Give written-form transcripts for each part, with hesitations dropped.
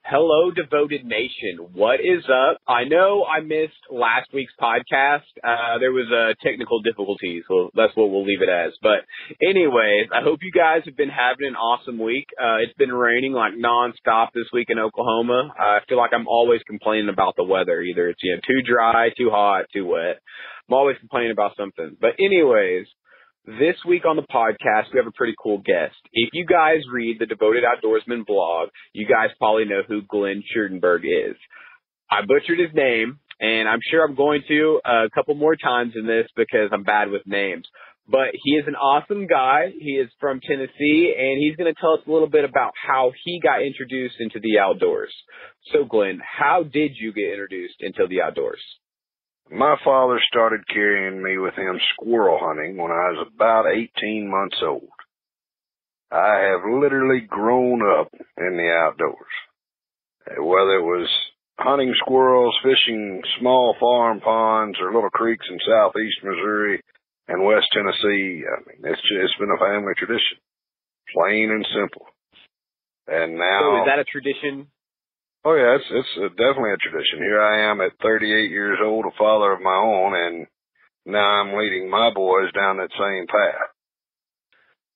Hello, Devoted Nation. What is up? I know I missed last week's podcast. There was technical difficulties, so that's what we'll leave it as. But anyways, I hope you guys have been having an awesome week. It's been raining like nonstop this week in Oklahoma. I feel like I'm always complaining about the weather. Either it's too dry, too hot, too wet. I'm always complaining about something. But anyways, this week on the podcast, we have a pretty cool guest. If you guys read the Devoted Outdoorsman blog, you guys probably know who Glen Schuerenberg is. I butchered his name, and I'm sure I'm going to a couple more times in this because I'm bad with names. But he is an awesome guy. He is from Tennessee, and he's going to tell us a little bit about how he got introduced into the outdoors. So, Glen, how did you get introduced into the outdoors? My father started carrying me with him squirrel hunting when I was about 18 months old. I have literally grown up in the outdoors. Whether it was hunting squirrels, fishing small farm ponds, or little creeks in southeast Missouri and west Tennessee, it's been a family tradition, plain and simple. And now, so is that a tradition? Oh, yeah, it's definitely a tradition. Here I am at 38 years old, a father of my own, and now I'm leading my boys down that same path.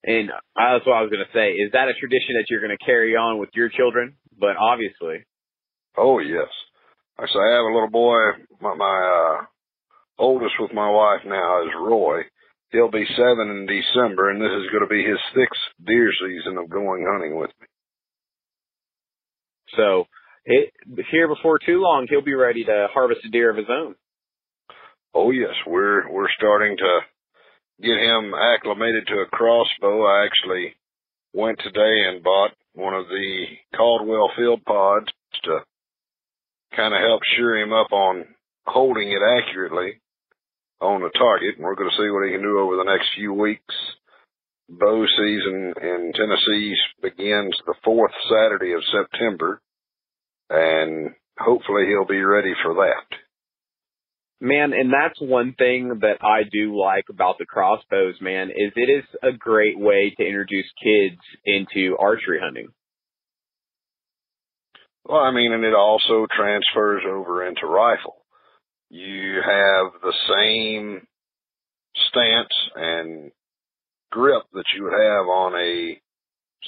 And that's what I was going to say. Is that a tradition that you're going to carry on with your children? But obviously. Oh, yes. I have a little boy, my oldest with my wife now is Roy. He'll be 7 in December, and this is going to be his 6th deer season of going hunting with me. So, here before too long, he'll be ready to harvest a deer of his own. Oh, yes. We're starting to get him acclimated to a crossbow. I actually went today and bought one of the Caldwell field pods to kind of help sure him up on holding it accurately on the target. And we're going to see what he can do over the next few weeks. Bow season in Tennessee begins the 4th Saturday of September. And hopefully he'll be ready for that. Man, and that's one thing that I do like about the crossbows, man, is it is a great way to introduce kids into archery hunting. Well, and it also transfers over into rifle. You have the same stance and grip that you would have on a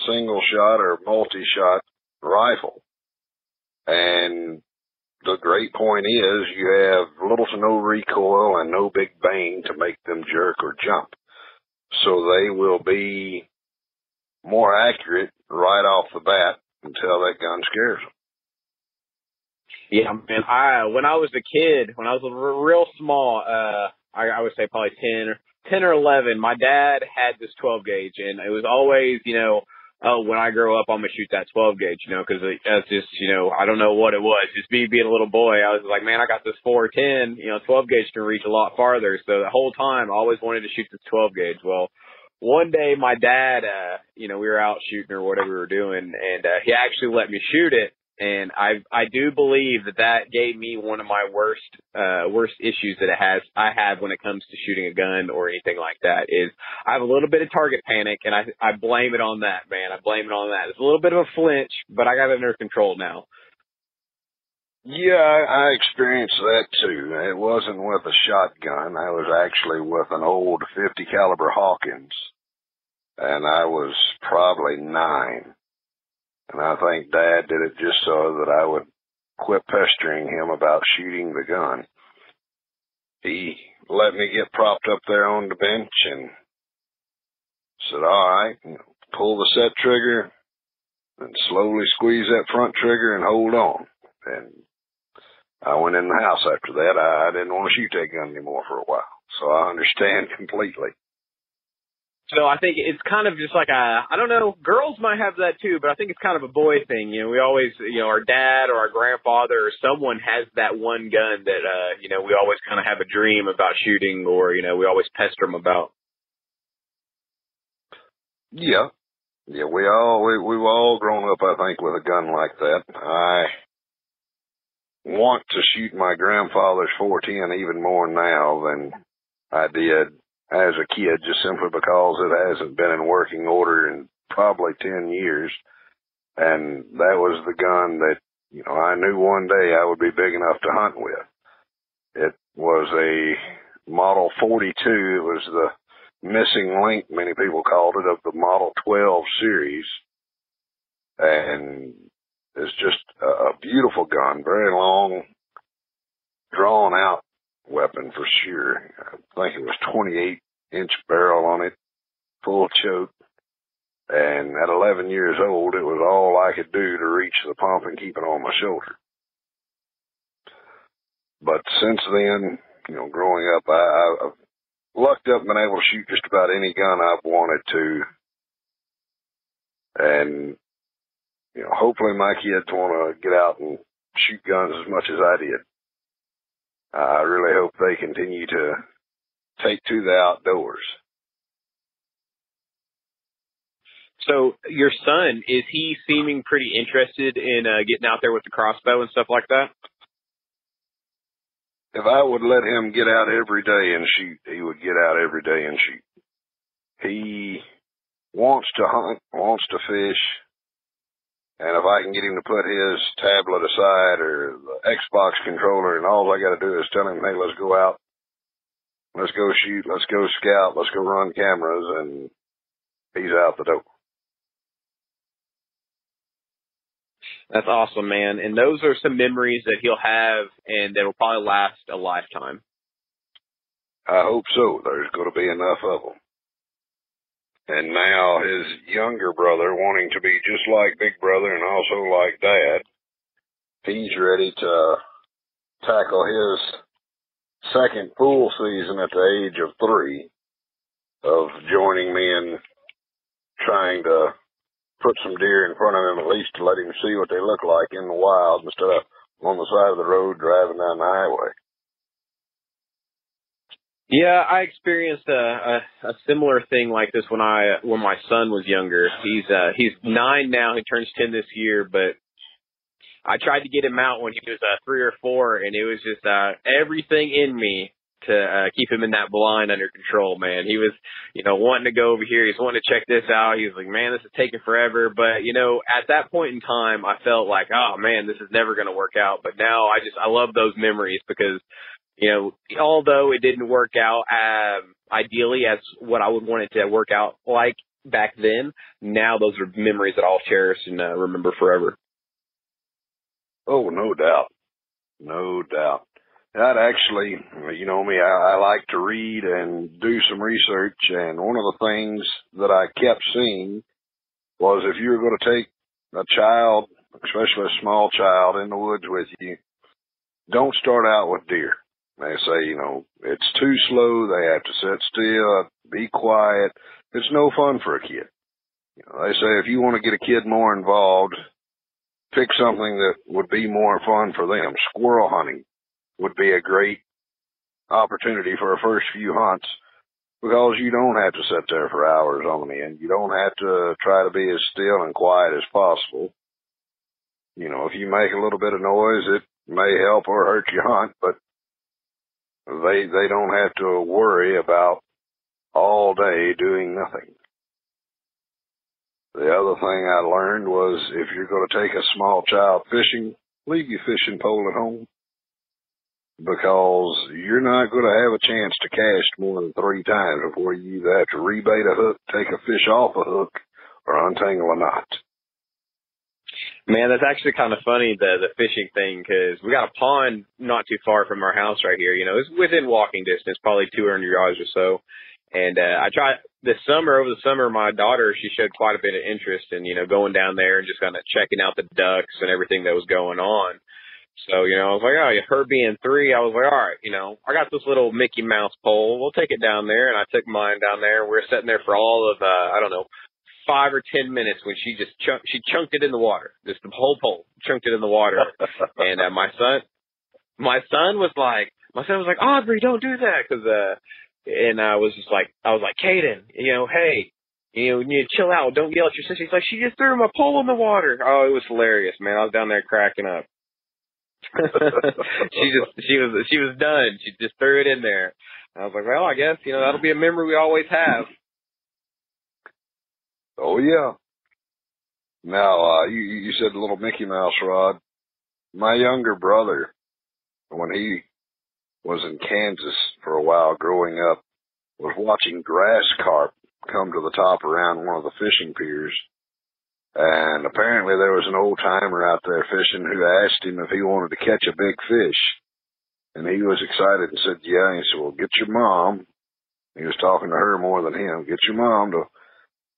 single shot or multi-shot rifle. And the great point is you have little to no recoil and no big bang to make them jerk or jump. So they will be more accurate right off the bat until that gun scares them. Yeah, man, when I was a kid, when I was real small, I would say probably 10 or 11, my dad had this 12 gauge, and it was always, when I grow up, I'm going to shoot that 12 gauge, because it's just, I don't know what it was. Just me being a little boy, I was like, man, I got this 410, 12 gauge can reach a lot farther. So the whole time I always wanted to shoot this 12 gauge. Well, one day my dad, we were out shooting or whatever we were doing, and he actually let me shoot it. And I do believe that gave me one of my worst issues that I have when it comes to shooting a gun or anything like that is I have a little bit of target panic, and I blame it on that, man. I blame it on that. It's a little bit of a flinch, but I got it under control now. Yeah, I experienced that too. It wasn't with a shotgun. I was actually with an old 50 caliber Hawkins, and I was probably 9. And I think Dad did it just so that I would quit pestering him about shooting the gun. He let me get propped up there on the bench and said, all right, pull the set trigger and slowly squeeze that front trigger and hold on. And I went in the house after that. I didn't want to shoot that gun anymore for a while. So I understand completely. So I think it's kind of just like I don't know, girls might have that too, but I think it's kind of a boy thing. We always, our dad or our grandfather or someone has that one gun that, we always kind of have a dream about shooting or, we always pester them about. Yeah. Yeah, we've all grown up, I think, with a gun like that. I want to shoot my grandfather's 410 even more now than I did as a kid, just simply because it hasn't been in working order in probably 10 years. And that was the gun that I knew one day I would be big enough to hunt with. It was a Model 42. It was the missing link, many people called it, of the Model 12 series. And it's just a beautiful gun, very long, drawn out weapon for sure. I think it was 28-inch barrel on it, full choke. And at 11 years old, it was all I could do to reach the pump and keep it on my shoulder. But since then, growing up, I've lucked up and been able to shoot just about any gun I've wanted to. And, hopefully my kids want to get out and shoot guns as much as I did. I really hope they continue to take to the outdoors. So your son, is he seeming pretty interested in getting out there with the crossbow and stuff like that? If I would let him get out every day and shoot, he would get out every day and shoot. He wants to hunt, wants to fish, and if I can get him to put his tablet aside or the Xbox controller, and all I got to do is tell him, hey, let's go out, let's go shoot, let's go scout, let's go run cameras, and he's out the door. That's awesome, man. And those are some memories that he'll have and that will probably last a lifetime. I hope so. There's going to be enough of them. And now his younger brother, wanting to be just like Big Brother and also like Dad, he's ready to tackle his second pool season at the age of 3 of joining me in trying to put some deer in front of him, at least to let him see what they look like in the wild instead of on the side of the road driving down the highway. Yeah, I experienced a similar thing like this when my son was younger. He's 9 now. He turns 10 this year, but I tried to get him out when he was 3 or 4, and it was just everything in me to keep him in that blind under control, man. He was, wanting to go over here. He's wanting to check this out. He was like, man, this is taking forever. But, at that point in time, I felt like, oh, man, this is never going to work out. But now I love those memories because, although it didn't work out ideally as what I would want it to work out like back then, now those are memories that I'll cherish and remember forever. Oh, no doubt. No doubt. That actually, me, I like to read and do some research, and one of the things that I kept seeing was if you were going to take a child, especially a small child, in the woods with you, don't start out with deer. They say, it's too slow, they have to sit still, be quiet. It's no fun for a kid. They say if you want to get a kid more involved, pick something that would be more fun for them. Squirrel hunting would be a great opportunity for a first few hunts because you don't have to sit there for hours on end. You don't have to try to be as still and quiet as possible. If you make a little bit of noise, it may help or hurt your hunt, but they don't have to worry about all day doing nothing. The other thing I learned was if you're going to take a small child fishing, leave your fishing pole at home. Because you're not going to have a chance to cast more than 3 times before you either have to rebait a hook, take a fish off a hook, or untangle a knot. Man, that's actually kind of funny, the fishing thing, because we got a pond not too far from our house right here. It's within walking distance, probably 200 yards or so. And I tried over the summer, my daughter, she showed quite a bit of interest in, going down there and just kind of checking out the ducks and everything that was going on. So, I was like, her being 3, I was like, all right, I got this little Mickey Mouse pole. We'll take it down there. And I took mine down there. We were sitting there for all of, 5 or 10 minutes when she chunked it in the water. Just the whole pole, chunked it in the water. And my son was like, Audrey, don't do that. And I was like, Caden, hey, you need to chill out. Don't yell at your sister. He's like, she just threw my pole in the water. Oh, it was hilarious, man. I was down there cracking up. she was done. She just threw it in there. I was like, well, I guess, that'll be a memory we always have. Oh, yeah. Now, you said the little Mickey Mouse rod. my younger brother, when he was in Kansas for a while growing up, was watching grass carp come to the top around one of the fishing piers. And apparently there was an old timer out there fishing who asked him if he wanted to catch a big fish. And he was excited and said, yeah. And he said, well, get your mom. He was talking to her more than him. Get your mom to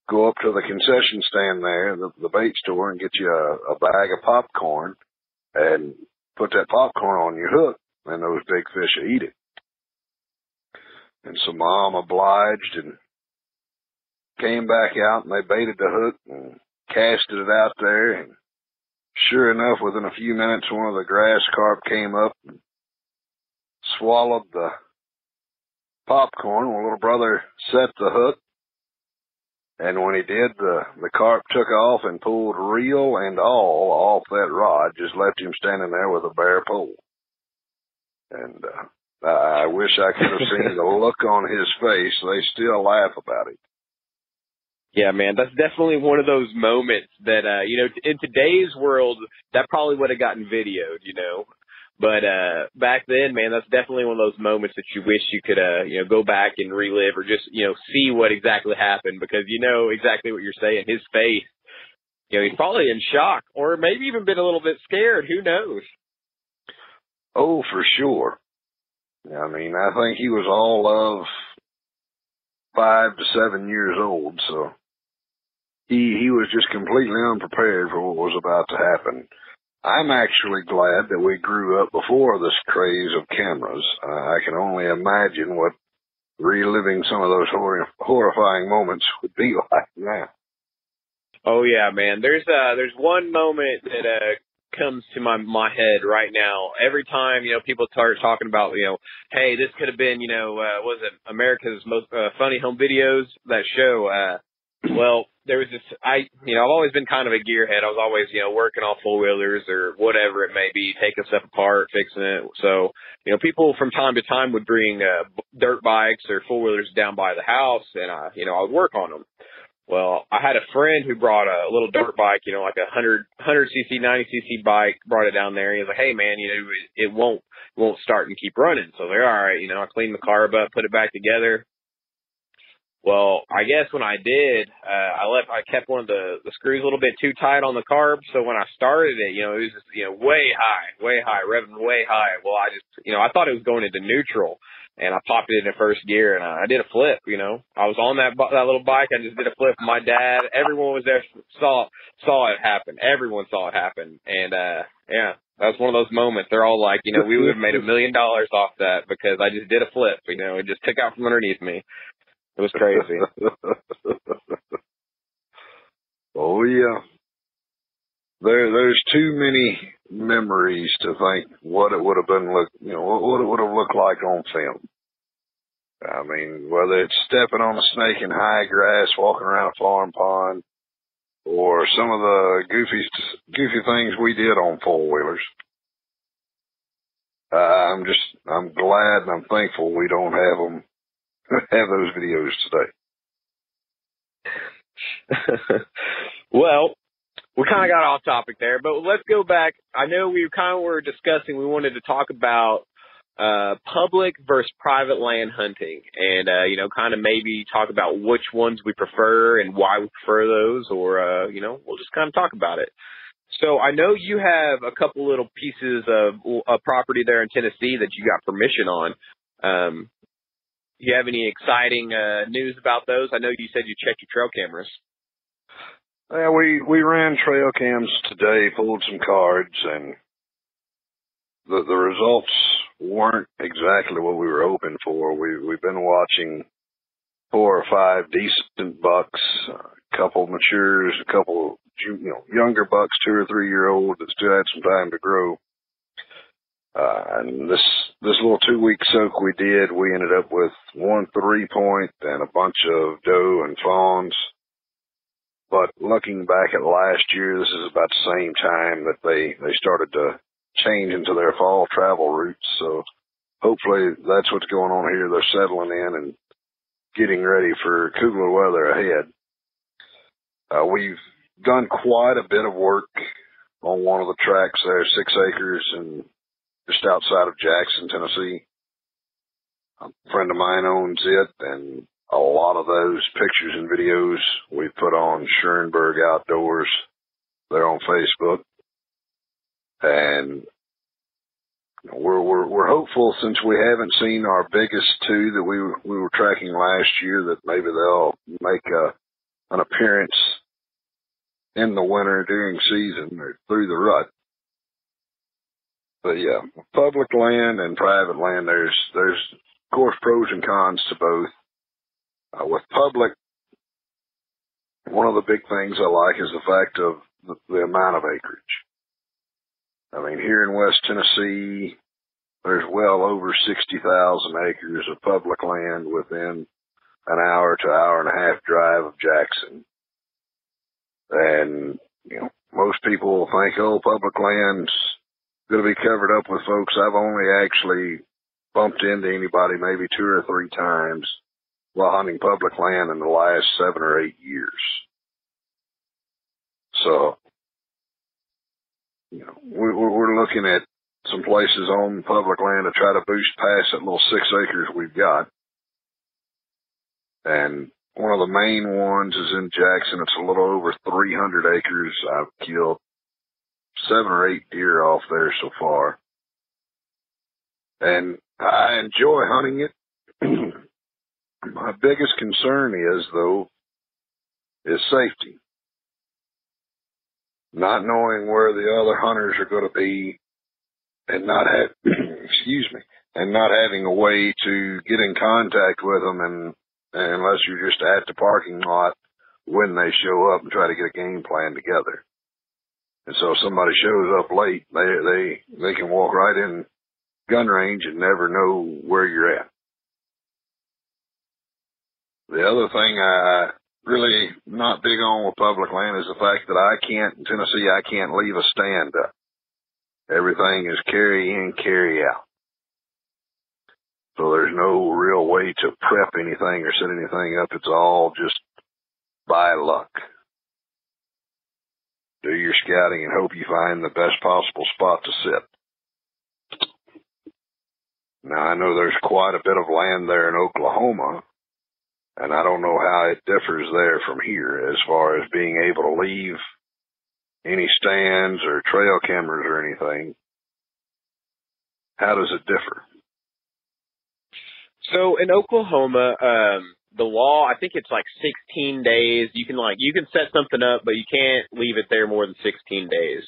go up to the concession stand there, the bait store, and get you a bag of popcorn and put that popcorn on your hook, and those big fish will eat it. And so Mom obliged and came back out, and they baited the hook and casted it out there. And sure enough, within a few minutes, one of the grass carp came up and swallowed the popcorn. My little brother set the hook, and when he did, the carp took off and pulled reel and all off that rod, just left him standing there with a bare pole. And I wish I could have seen the look on his face. They still laugh about it. Yeah, man, that's definitely one of those moments that, in today's world, that probably would have gotten videoed, But back then, man, that's definitely one of those moments that you wish you could, go back and relive or just, see what exactly happened, because you know exactly what you're saying. His face, he's probably in shock or maybe even been a little bit scared. Who knows? Oh, for sure. I mean, I think he was all of 5 to 7 years old, so he was just completely unprepared for what was about to happen. I'm actually glad that we grew up before this craze of cameras. I can only imagine what reliving some of those horrifying moments would be like now. Oh yeah, man. There's one moment that comes to my head right now. Every time people start talking about hey, this could have been was it America's most funny home videos, that show. Well, there was this, I've always been kind of a gearhead. I was always, working off four-wheelers or whatever it may be, taking stuff apart, fixing it. So, people from time to time would bring dirt bikes or four-wheelers down by the house, and I would work on them. Well, I had a friend who brought a little dirt bike, like a 100cc, 90cc bike, brought it down there. And he was like, hey, man, it won't start and keep running. So they're all right. I cleaned the carb up, put it back together. Well, I guess when I did, I kept one of the screws a little bit too tight on the carb. So when I started it, it was just, way high, revving way high. Well, I just, I thought it was going into neutral, and I popped it in first gear, and I did a flip. I was on that little bike. I just did a flip. My dad, everyone was there, saw it happen. Everyone saw it happen. And, yeah, that was one of those moments. They're all like, we would have made $1 million off that because I just did a flip. It just took out from underneath me. It was crazy. Oh, yeah. There's too many memories to think what it would have been what it would have looked like on film. I mean, whether it's stepping on a snake in high grass, walking around a farm pond, or some of the goofy things we did on four-wheelers. I'm glad and I'm thankful we don't have those videos today. Well, we kind of got off topic there, but let's go back. I know we kind of were discussing, we wanted to talk about public versus private land hunting, and kind of maybe talk about which ones we prefer and why we prefer those, or we'll just kind of talk about it. So I know you have a couple little pieces of property there in Tennessee that you got permission on. Do you have any exciting news about those? I know you said you checked your trail cameras. Yeah, we ran trail cams today, pulled some cards, and the results weren't exactly what we were hoping for. We've been watching 4 or 5 decent bucks, a couple matures, a couple younger bucks, 2 or 3 year old that still had some time to grow. And this little 2-week soak we did, we ended up with 1 3-point and a bunch of doe and fawns. But looking back at last year, this is about the same time that they started to change into their fall travel routes. So hopefully that's what's going on here. They're settling in and getting ready for cooler weather ahead. We've done quite a bit of work on one of the tracks there, 6 acres, and just outside of Jackson, Tennessee. A friend of mine owns it, and a lot of those pictures and videos we put on Schuerenberg Outdoors. They're on Facebook. And we're hopeful, since we haven't seen our biggest 2 that we were tracking last year, that maybe they'll make an appearance in the winter during season or through the rut. But yeah, public land and private land, there's of course pros and cons to both. With public, one of the big things I like is the fact of the amount of acreage. I mean, here in West Tennessee, there's well over 60,000 acres of public land within an hour to hour and a half drive of Jackson. And, you know, most people think, oh, public land's going to be covered up with folks. I've only actually bumped into anybody maybe 2 or 3 times while hunting public land in the last 7 or 8 years. So, you know, we're looking at some places on public land to try to boost past that little 6 acres we've got. And one of the main ones is in Jackson. It's a little over 300 acres. I've killed 7 or 8 deer off there so far. And I enjoy hunting it. My biggest concern is, though, is safety. Not knowing where the other hunters are going to be, and not and not having a way to get in contact with them, and unless you're just at the parking lot when they show up and try to get a game plan together. And so if somebody shows up late, they can walk right in gun range and never know where you're at. The other thing I really not big on with public land is the fact that in Tennessee, I can't leave a stand up. Everything is carry in, carry out. So there's no real way to prep anything or set anything up. It's all just by luck. Do your scouting and hope you find the best possible spot to sit. Now, I know there's quite a bit of land there in Oklahoma, and I don't know how it differs there from here as far as being able to leave any stands or trail cameras or anything. How does it differ? So in Oklahoma, the law, I think it's like 16 days. You can set something up, but you can't leave it there more than 16 days.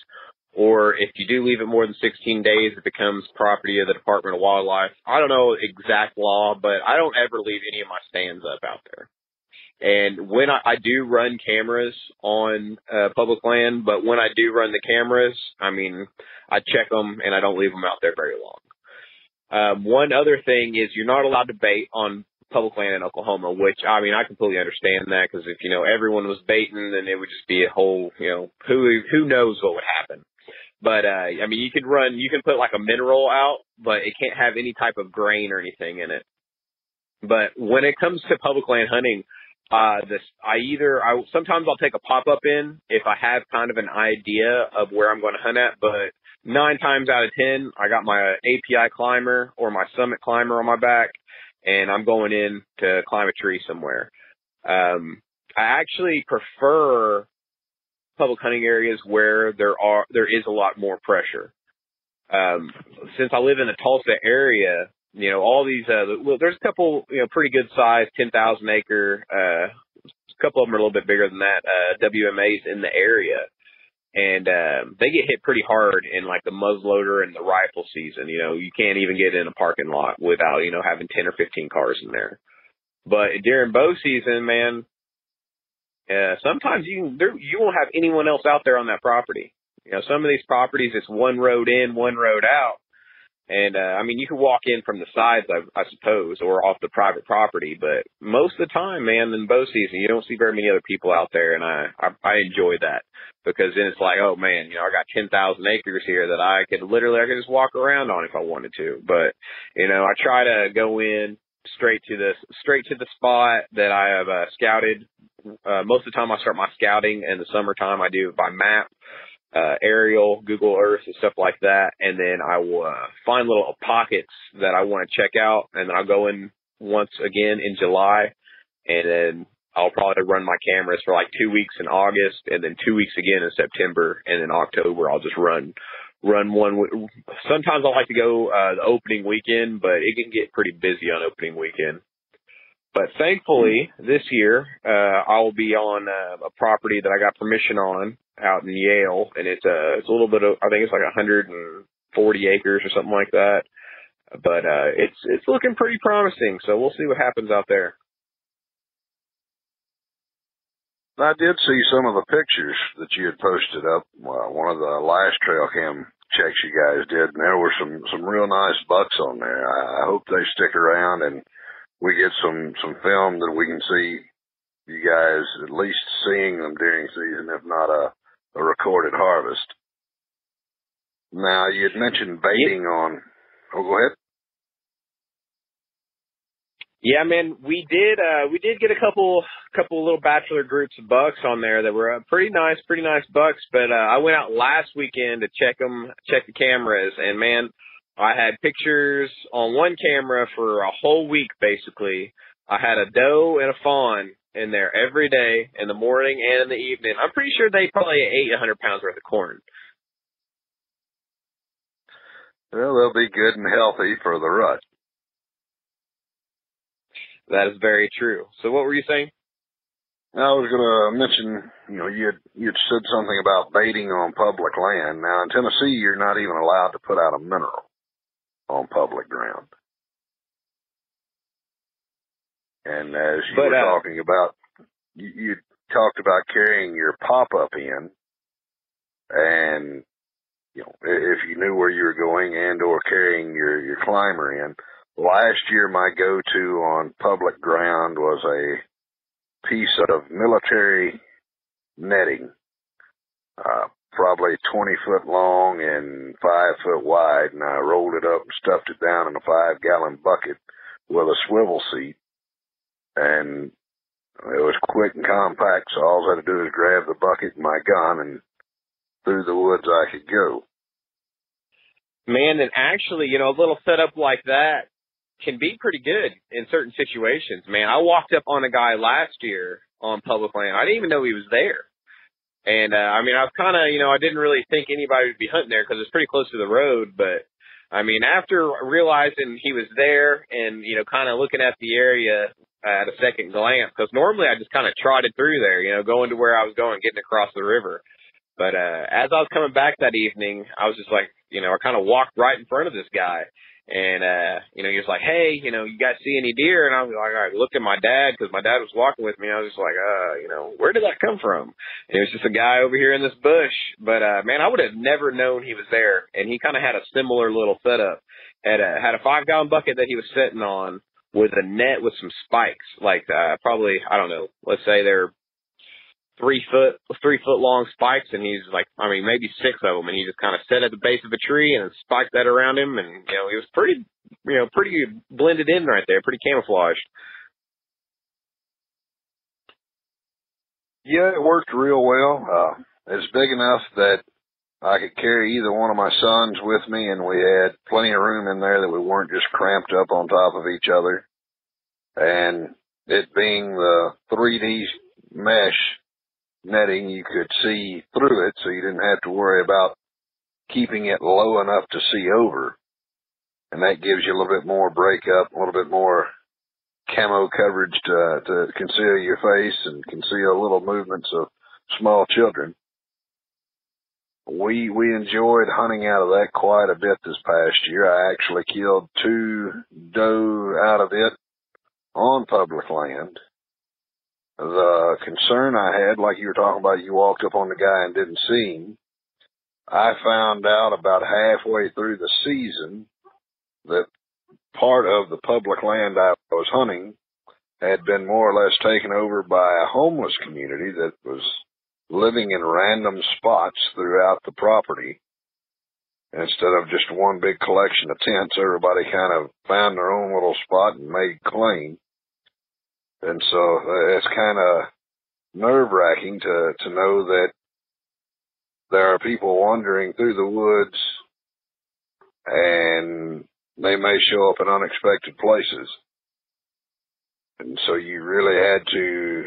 Or if you do leave it more than 16 days, it becomes property of the Department of Wildlife. I don't know exact law, but I don't ever leave any of my stands up out there. And when I do run cameras on public land, but when I do run the cameras, I mean, I check them and I don't leave them out there very long. One other thing is you're not allowed to bait on public land in Oklahoma, which, I mean, I completely understand that, because if, everyone was baiting, then it would just be a whole, who knows what would happen. But, I mean, you can put like a mineral out, but it can't have any type of grain or anything in it. But when it comes to public land hunting, sometimes I'll take a pop-up in if I have kind of an idea of where I'm going to hunt at, but 9 times out of 10, I got my API climber or my summit climber on my back, and I'm going in to climb a tree somewhere. I actually prefer public hunting areas where there is a lot more pressure. Since I live in the Tulsa area, all these, there's a couple, pretty good size, 10,000 acre, a couple of them are a little bit bigger than that, WMAs in the area. And, they get hit pretty hard in like the muzzleloader and the rifle season. You can't even get in a parking lot without, having 10 or 15 cars in there. But during bow season, man, sometimes you won't have anyone else out there on that property. Some of these properties, it's one road in, one road out. And, I mean, you can walk in from the sides, I suppose, or off the private property. But most of the time, man, in bow season, you don't see very many other people out there. And I enjoy that, because then it's like, oh, man, I got 10,000 acres here that I could just walk around on if I wanted to. But, I try to go in straight to the spot that I have scouted. Most of the time I start my scouting in the summertime. I do it by map. aerial, Google Earth and stuff like that. And then I will find little pockets that I want to check out. And then I'll go in once again in July. And then I'll probably run my cameras for like 2 weeks in August and then 2 weeks again in September. And then October, I'll just run one. Sometimes I like to go the opening weekend, but it can get pretty busy on opening weekend. But thankfully, this year, I will be on a property that I got permission on out in Yale, and it's a little bit of, I think it's like 140 acres or something like that. But it's looking pretty promising, so we'll see what happens out there. I did see some of the pictures that you had posted up. One of the last trail cam checks you guys did, and there were some real nice bucks on there. I hope they stick around and we get some film that we can see you guys at least seeing them during season, if not a recorded harvest. Now, you had mentioned baiting on... Oh, go ahead. Yeah, man, we did get a couple little bachelor groups of bucks on there that were pretty nice bucks. But I went out last weekend to check the cameras, and man, I had pictures on one camera for a whole week. Basically, I had a doe and a fawn in there every day, in the morning and in the evening. I'm pretty sure they probably ate 100 pounds worth of corn. Well, they'll be good and healthy for the rut. That is very true. So what were you saying? I was going to mention, you'd said something about baiting on public land. Now, in Tennessee, you're not even allowed to put out a mineral on public ground. And as you were talking about, you talked about carrying your pop-up in, and, if you knew where you were going and or carrying your climber in. Last year, my go-to on public ground was a piece of military netting, probably 20 foot long and 5 foot wide, and I rolled it up and stuffed it down in a 5-gallon bucket with a swivel seat, and it was quick and compact, so all I had to do was grab the bucket and my gun, and through the woods I could go. Man, and actually, a little setup like that can be pretty good in certain situations, man. I walked up on a guy last year on public land. I didn't even know he was there. And, I was kind of, I didn't really think anybody would be hunting there because it's pretty close to the road. But, after realizing he was there and, kind of looking at the area at a second glance, because normally I just kind of trotted through there, going to where I was going, getting across the river. But as I was coming back that evening, I was just like, I kind of walked right in front of this guy. And, he was like, hey, you guys see any deer? And I was like, all right, looked at my dad because my dad was walking with me. I was just like, where did that come from? And it was just a guy over here in this bush. But, man, I would have never known he was there. And he kind of had a similar little setup. Had a 5-gallon bucket that he was sitting on with a net with some spikes, like, probably, I don't know, let's say they're 3 foot long spikes, and he's like, maybe 6 of them, and he just kind of sat at the base of a tree and spiked that around him, and, he was pretty blended in right there, pretty camouflaged. Yeah, it worked real well. It's big enough that I could carry either one of my sons with me, and we had plenty of room in there that we weren't just cramped up on top of each other. And it being the 3D mesh netting, you could see through it, so you didn't have to worry about keeping it low enough to see over. And that gives you a little bit more breakup, a little bit more camo coverage to conceal your face and conceal little movements of small children. We enjoyed hunting out of that quite a bit this past year. I actually killed 2 doe out of it on public land. The concern I had, like you were talking about, you walked up on the guy and didn't see him. I found out about halfway through the season that part of the public land I was hunting had been more or less taken over by a homeless community that was living in random spots throughout the property. Instead of just one big collection of tents, everybody kind of found their own little spot and made claim. And so it's kind of nerve-wracking to know that there are people wandering through the woods, and they may show up in unexpected places. And so you really had to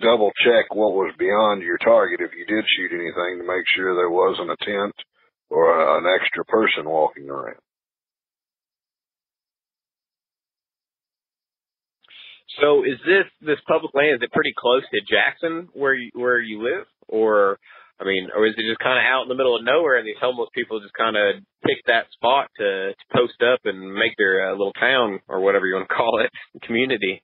double check what was beyond your target if you did shoot anything to make sure there wasn't a tent or an extra person walking around. So is this public land, is it pretty close to Jackson where you live? Or is it just kind of out in the middle of nowhere and these homeless people just kind of pick that spot to post up and make their little town, or whatever you want to call it, community?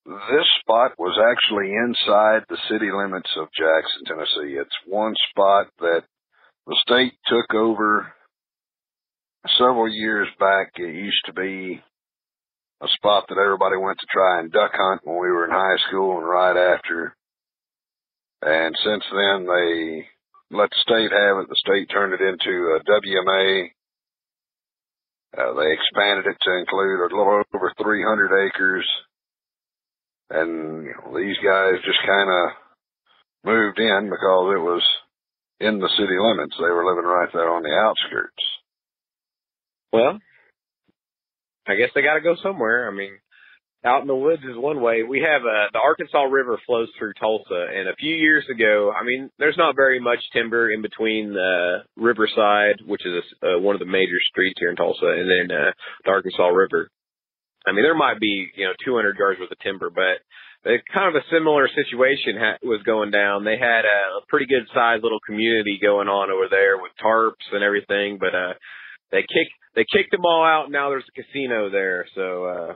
This spot was actually inside the city limits of Jackson, Tennessee. It's one spot that the state took over several years back. It used to be a spot that everybody went to try and duck hunt when we were in high school and right after. And since then, they let the state have it. The state turned it into a WMA. They expanded it to include a little over 300 acres. And these guys just kind of moved in because it was in the city limits. They were living right there on the outskirts. Well, I guess they got to go somewhere. Out in the woods is one way. We have the Arkansas River flows through Tulsa, and a few years ago, there's not very much timber in between the Riverside, which is one of the major streets here in Tulsa, and then the Arkansas River. There might be 200 yards worth of timber, but kind of a similar situation was going down. They had a pretty good sized little community going on over there with tarps and everything, but they kicked them all out, and now there's a casino there, so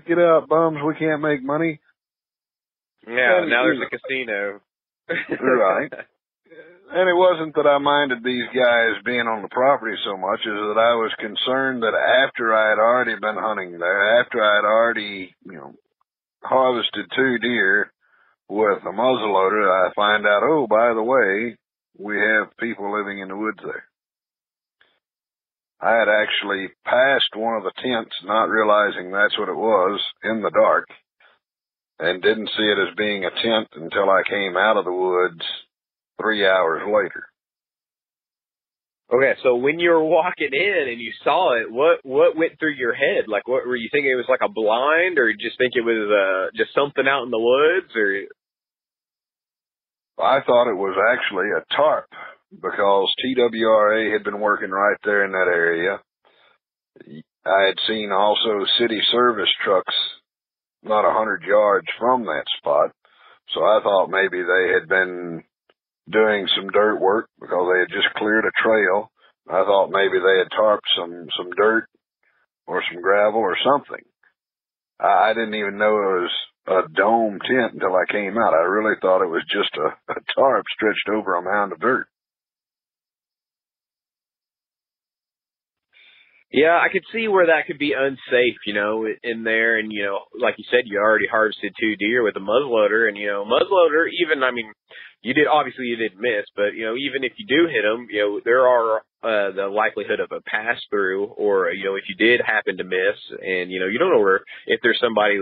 get out, bums, we can't make money. Yeah, now there's a casino. Right. And it wasn't that I minded these guys being on the property so much as that I was concerned that after I had already been hunting there, after I had already, harvested 2 deer with a muzzleloader, I find out, oh, by the way, we have people living in the woods there. I had actually passed one of the tents, not realizing that's what it was, in the dark, and didn't see it as being a tent until I came out of the woods 3 hours later. Okay, so when you were walking in and you saw it, what went through your head? Like, what were you thinking? It was like a blind, or you just think it was just something out in the woods, or? I thought it was actually a tarp because TWRA had been working right there in that area. I had seen also city service trucks not 100 yards from that spot, so I thought maybe they had been doing some dirt work because they had just cleared a trail. I thought maybe they had tarped some dirt or some gravel or something. I didn't even know it was a dome tent until I came out. I really thought it was just a tarp stretched over a mound of dirt. Yeah, I could see where that could be unsafe, in there. And, like you said, you already harvested 2 deer with a muzzleloader. And, muzzleloader, even, you didn't miss. But, even if you do hit them, there are the likelihood of a pass-through, or, if you did happen to miss. And, you don't know if there's somebody,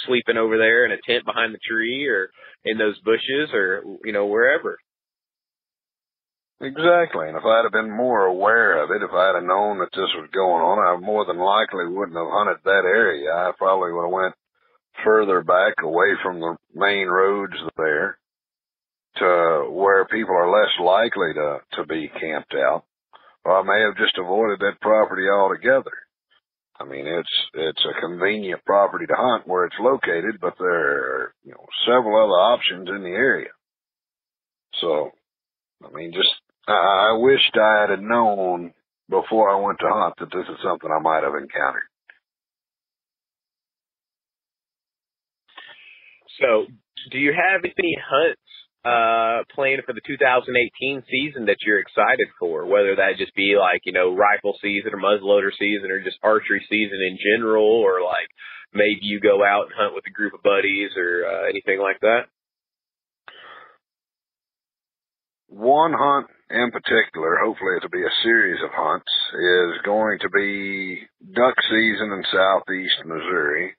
sleeping over there in a tent behind the tree or in those bushes or, wherever. Exactly, and if I'd have been more aware of it, if I'd have known that this was going on, I more than likely wouldn't have hunted that area. I probably would have went further back away from the main roads there to where people are less likely to be camped out. Or I may have just avoided that property altogether. It's a convenient property to hunt where it's located, but there are, several other options in the area. So, I wished I had known before I went to hunt that this is something I might have encountered. So, do you have any hunts planned for the 2018 season that you're excited for? Whether that just be like, rifle season or muzzleloader season or just archery season in general, or like maybe you go out and hunt with a group of buddies or anything like that? One hunt in particular, hopefully it'll be a series of hunts, is going to be duck season in southeast Missouri.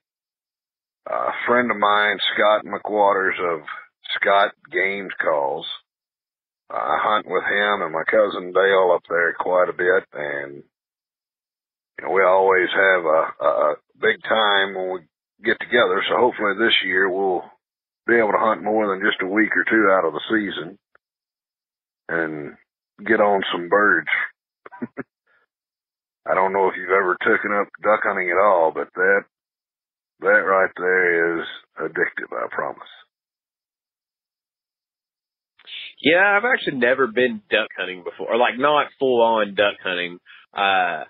A friend of mine, Scott McWaters of Scott Gaines calls. I hunt with him and my cousin Dale up there quite a bit, and we always have a big time when we get together. So hopefully this year we'll be able to hunt more than just a week or two out of the season and get on some birds. I don't know if you've ever taken up duck hunting at all, but that right there is addictive, I promise. Yeah, I've actually never been duck hunting before, or like not full on duck hunting. I've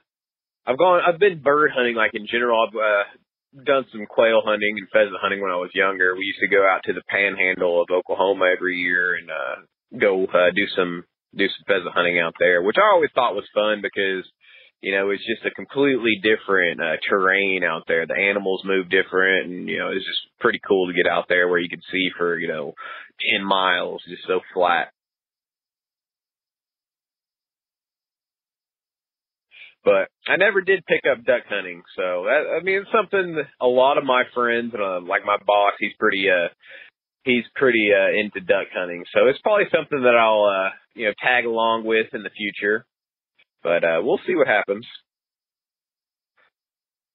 been bird hunting, like in general. I've done some quail hunting and pheasant hunting when I was younger. We used to go out to the panhandle of Oklahoma every year and go do some pheasant hunting out there, which I always thought was fun because it's just a completely different terrain out there. The animals move different, and it's just pretty cool to get out there where you can see for 10 miles, just so flat. But I never did pick up duck hunting, so it's something that a lot of my friends, like my boss, he's pretty into duck hunting, so it's probably something that I'll tag along with in the future. But we'll see what happens.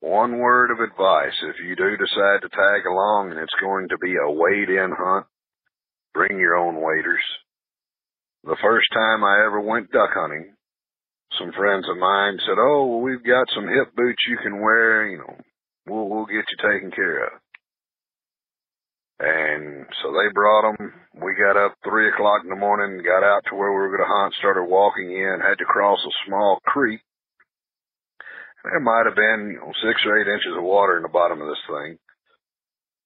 One word of advice: if you do decide to tag along and it's going to be a wade-in hunt, bring your own waders. The first time I ever went duck hunting, some friends of mine said, "Oh, well, we've got some hip boots you can wear. We'll get you taken care of." And so they brought them. We got up 3 o'clock in the morning, got out to where we were going to hunt, started walking in, had to cross a small creek. There might have been 6 or 8 inches of water in the bottom of this thing.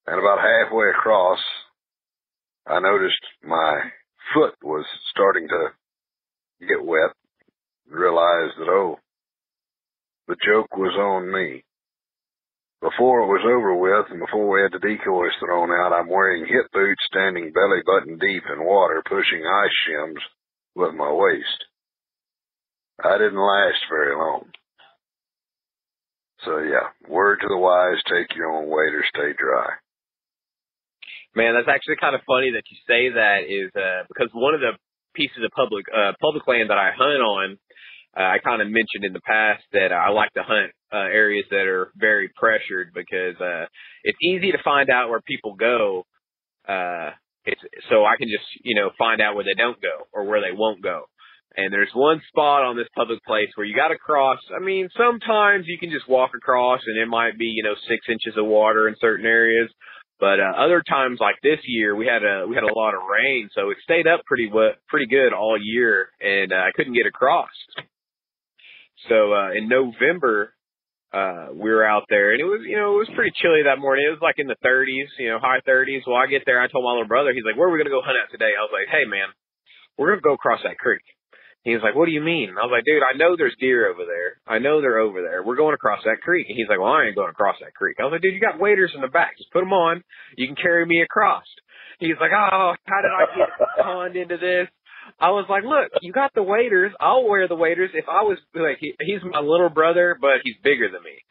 And about halfway across, I noticed my foot was starting to get wet. Realized that, the joke was on me. Before it was over with and before we had the decoys thrown out, I'm wearing hip boots, standing belly button deep in water, pushing ice shims with my waist. I didn't last very long. So yeah, word to the wise, take your own waders, stay dry. Man, that's actually kind of funny that you say that, is because one of the pieces of public land that I hunt on, I kind of mentioned in the past that I like to hunt areas that are very pressured because it's easy to find out where people go. So I can just, find out where they don't go or where they won't go. And there's one spot on this public place where you got to cross. Sometimes you can just walk across and it might be, 6 inches of water in certain areas. But other times, like this year, we had a lot of rain, so it stayed up pretty good all year, and I couldn't get across. So in November, we were out there, and it was pretty chilly that morning. It was like in the 30s, high 30s. Well, I get there, I told my little brother, he's like, "Where are we gonna go hunt at today?" I was like, "Hey man, we're gonna go across that creek." He was like, "What do you mean?" I was like, "Dude, I know there's deer over there. I know they're over there. We're going across that creek." And he's like, "Well, I ain't going across that creek." I was like, "Dude, you got waders in the back. Just put them on. You can carry me across." He's like, "Oh, how did I get conned into this?" I was like, "Look, you got the waders. I'll wear the waders." If I was like, he's my little brother, but he's bigger than me.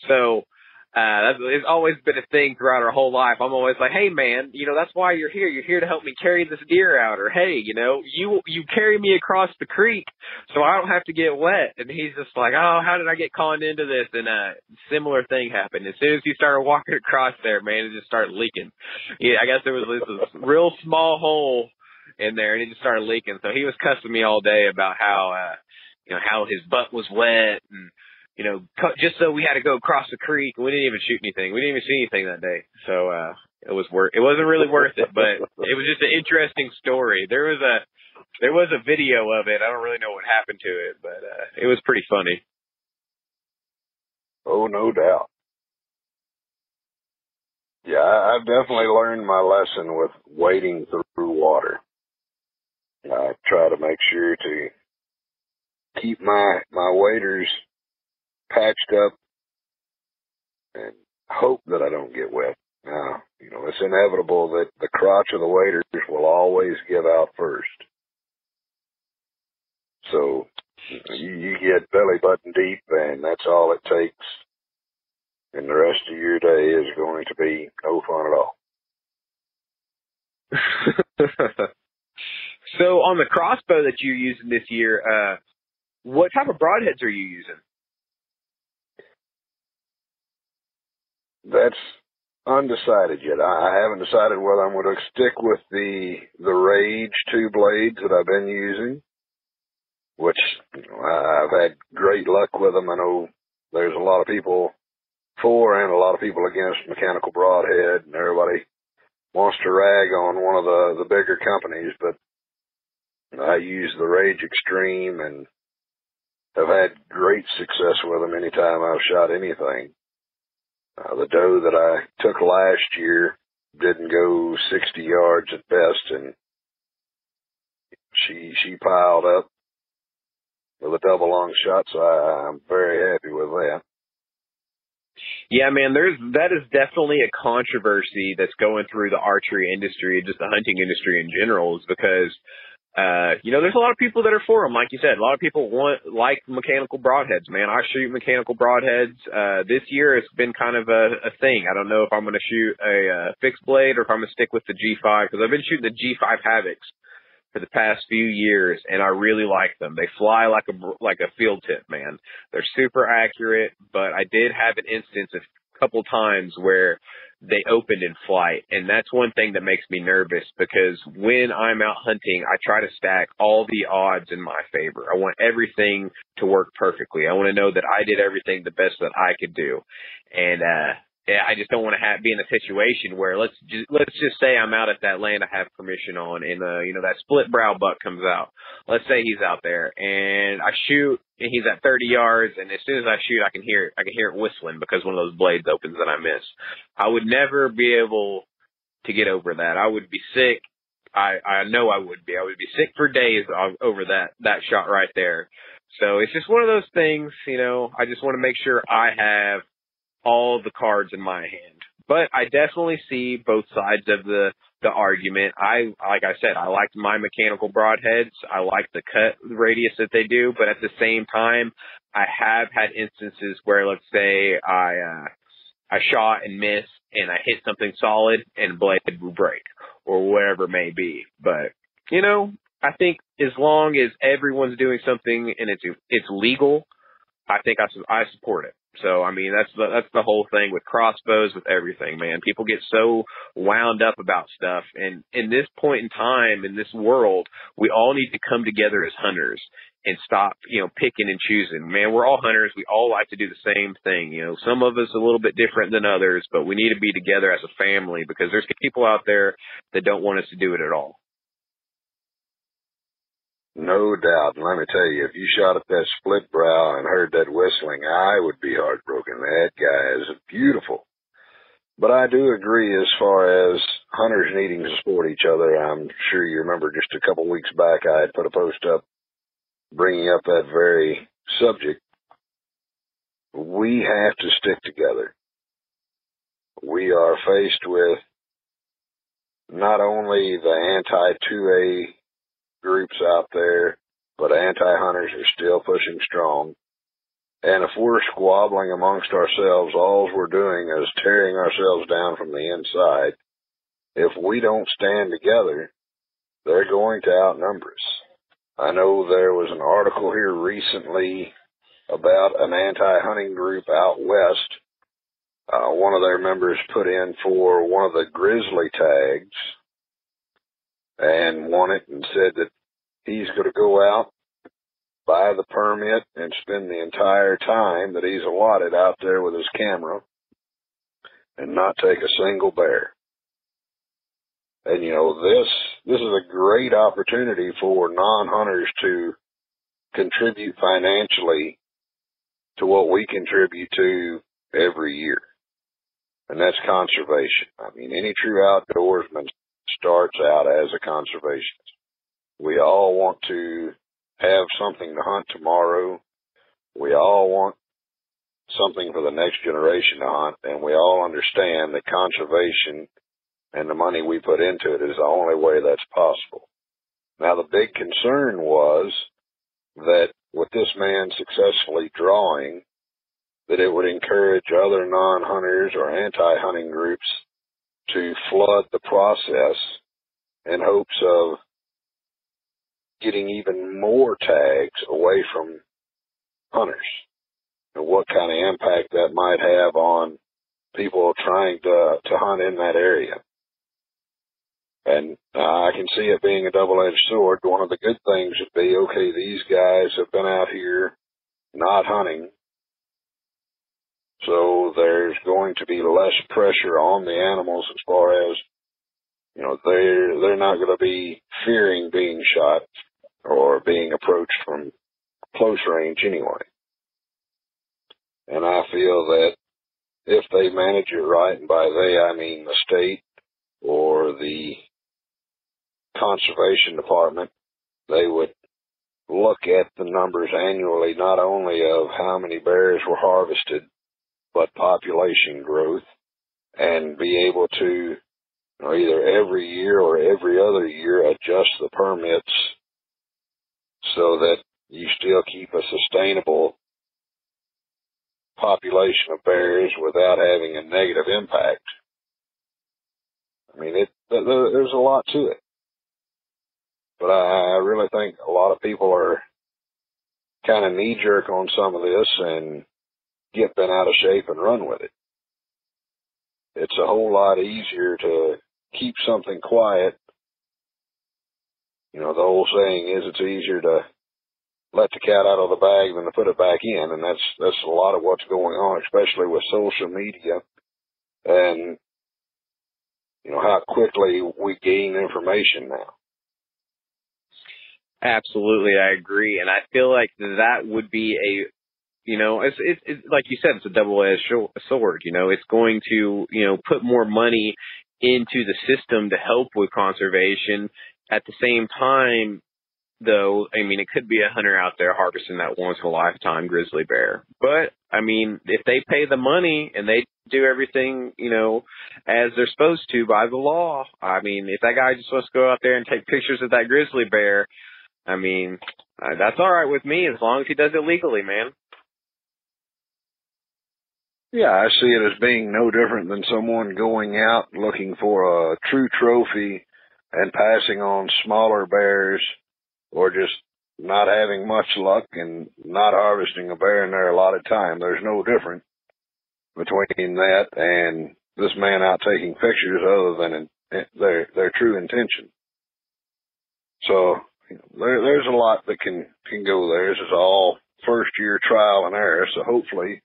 So it's always been a thing throughout our whole life. I'm always like, "Hey man, that's why you're here. You're here to help me carry this deer out." Or, "Hey, you carry me across the creek so I don't have to get wet." And he's just like, "Oh, how did I get conned into this?" And a similar thing happened. As soon as he started walking across there, man, it just started leaking. Yeah, I guess there was this real small hole in there, and it just started leaking. So he was cussing me all day about how his butt was wet, and just so we had to go across the creek. We didn't even shoot anything. We didn't even see anything that day. So it wasn't really worth it, but it was just an interesting story. There was a video of it. I don't really know what happened to it, but it was pretty funny. Oh, no doubt. Yeah, I've definitely learned my lesson with wading through water. I try to make sure to keep my waders patched up and hope that I don't get wet. Now, it's inevitable that the crotch of the waders will always give out first. So you get belly button deep, and that's all it takes. And the rest of your day is going to be no fun at all. So on the crossbow that you're using this year, what type of broadheads are you using? That's undecided yet. I haven't decided whether I'm going to stick with the Rage 2 blades that I've been using, which I've had great luck with them. I know there's a lot of people for and a lot of people against mechanical broadhead, and everybody wants to rag on one of the bigger companies, but I use the Rage Extreme and have had great success with them anytime I've shot anything. The doe that I took last year didn't go 60 yards at best, and she piled up with a double long shot, so I'm very happy with that. Yeah, man, that is definitely a controversy that's going through the archery industry, just the hunting industry in general, is because there's a lot of people that are for them. Like you said, a lot of people like mechanical broadheads, man. I shoot mechanical broadheads. This year it's been kind of a thing. I don't know if I'm going to shoot a fixed blade or if I'm going to stick with the G5, because I've been shooting the G5 Havocs for the past few years, and I really like them. They fly like a field tip, man. They're super accurate, but I did have an instance a couple times where they opened in flight, and that's one thing that makes me nervous, because when I'm out hunting, I try to stack all the odds in my favor. I want everything to work perfectly. I want to know that I did everything the best that I could do, and I just don't want to be in a situation where let's just say I'm out at that land I have permission on, and that split brow buck comes out. Let's say he's out there, and I shoot, and he's at 30 yards, and as soon as I shoot, I can hear it whistling because one of those blades opens and I miss. I would never be able to get over that. I would be sick. I know I would be. I would be sick for days over that shot right there. So it's just one of those things, I just want to make sure I have all the cards in my hand. But I definitely see both sides of the argument. Like I said, I liked my mechanical broadheads. I like the cut radius that they do, but at the same time, I have had instances where, let's say, I shot and missed, and I hit something solid, and blade will break, or whatever it may be. But, I think as long as everyone's doing something and it's legal, I think I support it. So, I mean, that's the whole thing with crossbows, with everything, man. People get so wound up about stuff. And in this point in time, in this world, we all need to come together as hunters and stop, picking and choosing. Man, we're all hunters. We all like to do the same thing. Some of us a little bit different than others, but we need to be together as a family, because there's people out there that don't want us to do it at all. No doubt. And let me tell you, if you shot at that split brow and heard that whistling, I would be heartbroken. That guy is beautiful. But I do agree as far as hunters needing to support each other. I'm sure you remember just a couple weeks back I had put a post up bringing up that very subject. We have to stick together. We are faced with not only the anti-2A groups out there, but anti-hunters are still pushing strong. And if we're squabbling amongst ourselves, all we're doing is tearing ourselves down from the inside. If we don't stand together, they're going to outnumber us. I know there was an article here recently about an anti-hunting group out west. One of their members put in for one of the grizzly tags and won it, and said that he's going to go out, buy the permit, and spend the entire time that he's allotted out there with his camera and not take a single bear. And, this is a great opportunity for non-hunters to contribute financially to what we contribute to every year. And that's conservation. I mean, any true outdoorsman starts out as a conservationist. We all want to have something to hunt tomorrow. We all want something for the next generation to hunt, and we all understand that conservation and the money we put into it is the only way that's possible. Now, the big concern was that with this man successfully drawing, that it would encourage other non-hunters or anti-hunting groups to flood the process in hopes of getting even more tags away from hunters, and what kind of impact that might have on people trying to hunt in that area. And I can see it being a double-edged sword. One of the good things would be, okay, these guys have been out here not hunting, so there's going to be less pressure on the animals as far as, you know, they're not going to be fearing being shot or being approached from close range anyway. And I feel that if they manage it right, and by they I mean the state or the conservation department, they would look at the numbers annually, not only of how many bears were harvested, but population growth, and be able to, or either every year or every other year, adjust the permits so that you still keep a sustainable population of bears without having a negative impact. I mean, there's a lot to it. But I really think a lot of people are kind of knee-jerk on some of this and get bent out of shape and run with it. It's a whole lot easier to keep something quiet. You know, the old saying is it's easier to let the cat out of the bag than to put it back in, and that's a lot of what's going on, especially with social media and, you know, how quickly we gain information now. Absolutely, I agree, and I feel like that would be a, you know, it's like you said, it's a double-edged sword. You know, it's going to, you know, put more money into the system to help with conservation. At the same time, though, I mean, it could be a hunter out there harvesting that once-in-a-lifetime grizzly bear. But, I mean, if they pay the money and they do everything, you know, as they're supposed to by the law, I mean, if that guy just wants to go out there and take pictures of that grizzly bear, I mean, that's all right with me as long as he does it legally, man. Yeah, I see it as being no different than someone going out looking for a true trophy and passing on smaller bears, or just not having much luck and not harvesting a bear in their allotted time. There's no difference between that and this man out taking pictures other than their true intention. So, you know, there's a lot that can go there. This is all first year trial and error, so hopefully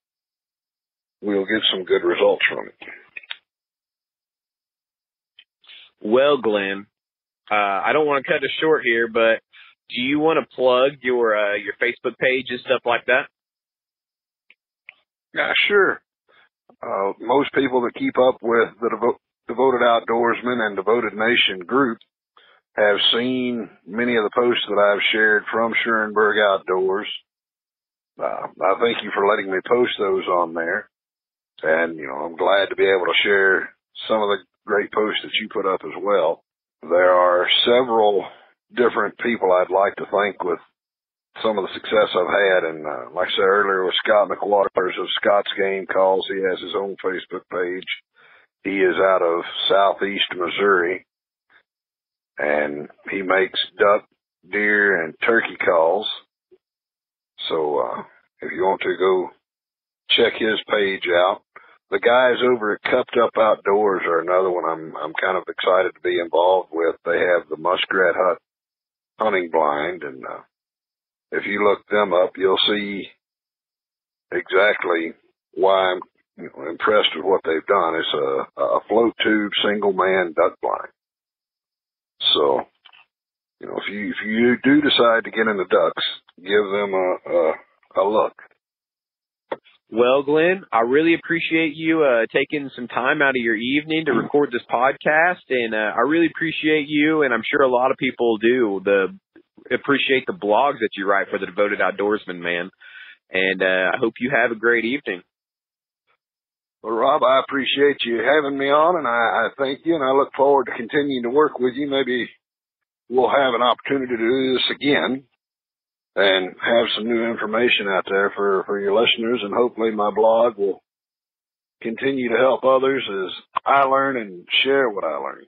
we'll get some good results from it. Well, Glenn, I don't want to cut it short here, but do you want to plug your Facebook page and stuff like that? Yeah, sure. Most people that keep up with the Devoted Outdoorsman and Devoted Nation group have seen many of the posts that I've shared from Schuerenberg Outdoors. I thank you for letting me post those on there. And, you know, I'm glad to be able to share some of the great posts that you put up as well. There are several different people I'd like to thank with some of the success I've had. And like I said earlier, with Scott McWaters of Scott's Game Calls, he has his own Facebook page. He is out of southeast Missouri, and he makes duck, deer, and turkey calls. So if you want to go check his page out. The guys over at Cupped Up Outdoors are another one I'm kind of excited to be involved with. They have the Muskrat Hut hunting blind, and if you look them up, you'll see exactly why I'm impressed with what they've done. It's a float tube single man duck blind. So, you know, if you do decide to get into ducks, give them a look. Well, Glenn, I really appreciate you taking some time out of your evening to record this podcast, and I really appreciate you, and I'm sure a lot of people do, appreciate the blogs that you write for the Devoted Outdoorsman, man. And I hope you have a great evening. Well, Rob, I appreciate you having me on, and I thank you, and I look forward to continuing to work with you. Maybe we'll have an opportunity to do this again and have some new information out there for your listeners, and hopefully my blog will continue to help others as I learn and share what I learn.